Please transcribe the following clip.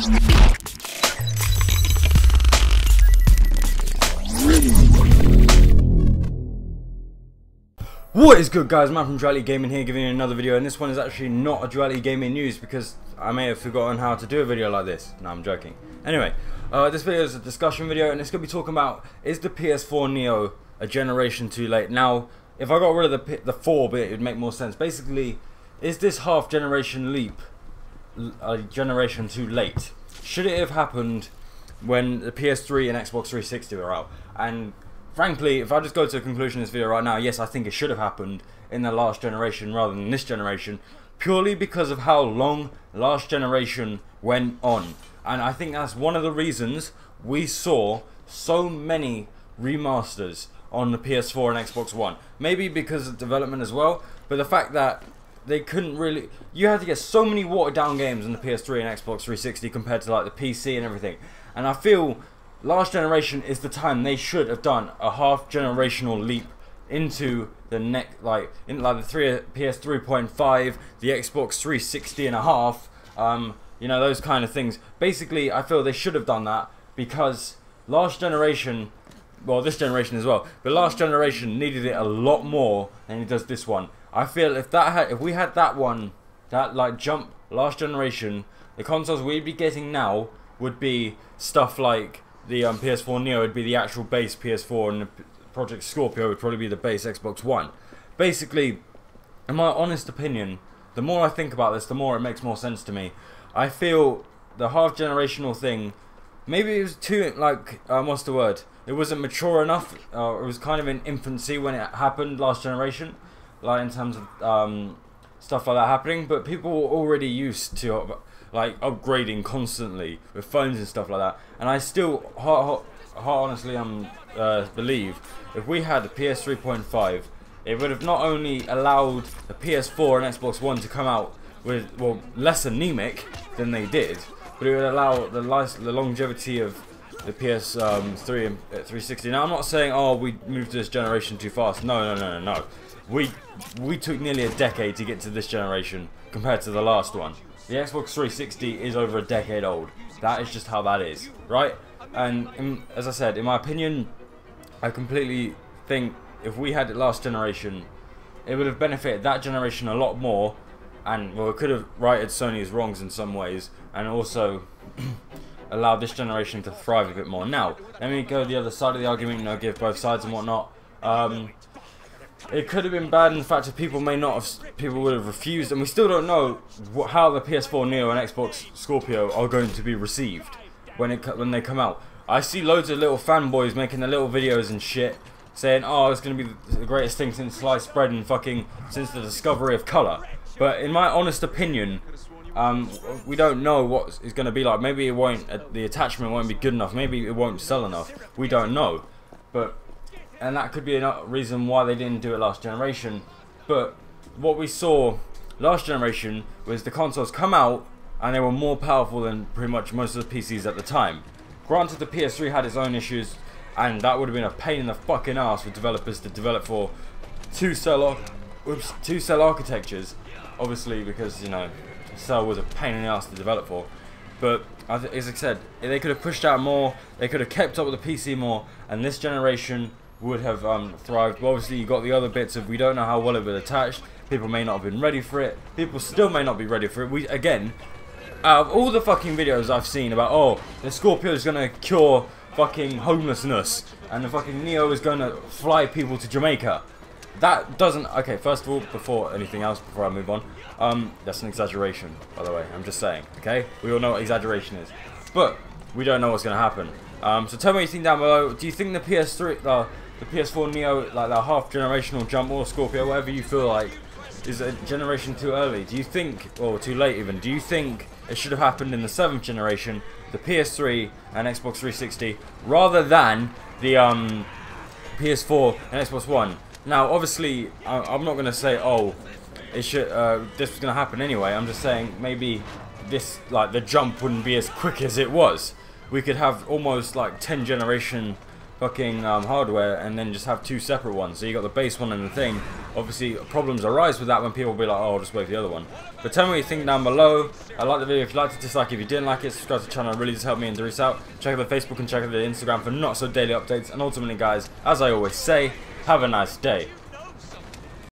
What is good, guys? Man from Duality Gaming here, giving you another video, and this one is actually not a Duality Gaming news because I may have forgotten how to do a video like this. No, I'm joking. Anyway, this video is a discussion video, and it's going to be talking about, is the PS4 Neo a generation too late? Now, if I got rid of the 4-bit, it would make more sense. Basically, is this half-generation leap a generation too late? Should it have happened when the PS3 and Xbox 360 were out? And frankly, if I just go to a conclusion in this video right now, yes, I think it should have happened in the last generation rather than this generation, purely because of how long last generation went on. And I think that's one of the reasons we saw so many remasters on the PS4 and Xbox One. Maybe because of development as well, but the fact that they couldn't really, you had to get so many watered down games on the PS3 and Xbox 360 compared to like the PC and everything. And I feel last generation is the time they should have done a half-generational leap into the next, the PS 3.5, the Xbox 360 and a half, you know, those kind of things. Basically, I feel they should have done that because last generation, well, this generation as well, but last generation needed it a lot more than it does this one. I feel if we had that one, that like jump last generation, the consoles we'd be getting now would be stuff like the PS4 Neo would be the actual base PS4, and the Project Scorpio would probably be the base Xbox One. Basically, in my honest opinion, the more I think about this, the more it makes more sense to me. I feel the half-generational thing, maybe it was too, like, what's the word? It wasn't mature enough. It was kind of in infancy when it happened last generation, like in terms of stuff like that happening. But people were already used to like upgrading constantly with phones and stuff like that, and I still honestly believe if we had the PS 3.5, it would have not only allowed the PS4 and Xbox One to come out with, well, less anemic than they did, but it would allow the longevity of the PS3 and 360. Now, I'm not saying, oh, we moved to this generation too fast. No. We took nearly a decade to get to this generation compared to the last one. The Xbox 360 is over a decade old. That is just how that is, right? And as I said, in my opinion, I completely think if we had it last generation, it would have benefited that generation a lot more, and well, it could have righted Sony's wrongs in some ways, and also allowed this generation to thrive a bit more. Now, let me go the other side of the argument, you know, give both sides and whatnot. It could have been bad in the fact that people would have refused, and we still don't know how the PS4 Neo and Xbox Scorpio are going to be received when they come out. I see loads of little fanboys making their little videos and shit, saying, oh, it's going to be the greatest thing since sliced bread and fucking since the discovery of colour. But in my honest opinion, we don't know what it's going to be like. Maybe it won't, the attachment won't be good enough. Maybe it won't sell enough. We don't know. And that could be a reason why they didn't do it last generation. But what we saw last generation was the consoles come out and they were more powerful than pretty much most of the PCs at the time. Granted, the PS3 had its own issues, and that would have been a pain in the fucking ass for developers to develop for two cell architectures. Obviously, because, you know, cell was a pain in the ass to develop for. But as I said, they could have pushed out more, they could have kept up with the PC more, and this generation would have thrived. But obviously, you got the other bits of we don't know how well it would attach. People may not have been ready for it. People still may not be ready for it. Again, out of all the fucking videos I've seen about, oh, the Scorpio is gonna cure fucking homelessness and the fucking Neo is gonna fly people to Jamaica, that doesn't. Okay, first of all, before anything else, before I move on, that's an exaggeration, by the way. I'm just saying. Okay, we all know what exaggeration is, but we don't know what's gonna happen. So tell me what you think down below. Do you think the the PS4 Neo, like the half-generational jump, or Scorpio, whatever you feel like, is a generation too early? Do you think, or too late even, do you think it should have happened in the 7th generation, the PS3 and Xbox 360, rather than the PS4 and Xbox One? Now, obviously, I'm not going to say, oh, it should, this was going to happen anyway. I'm just saying maybe this, like, the jump wouldn't be as quick as it was. We could have almost like 10 generation fucking hardware and then just have 2 separate ones. So you got the base one and the thing. Obviously problems arise with that when people be like, oh, I'll just wait for the other one. But tell me what you think down below. I like the video if you liked it, dislike if you didn't like it, subscribe to the channel, it really does help me and Darius out. Check out the Facebook and check out the Instagram for not so daily updates, and ultimately guys, as I always say, have a nice day.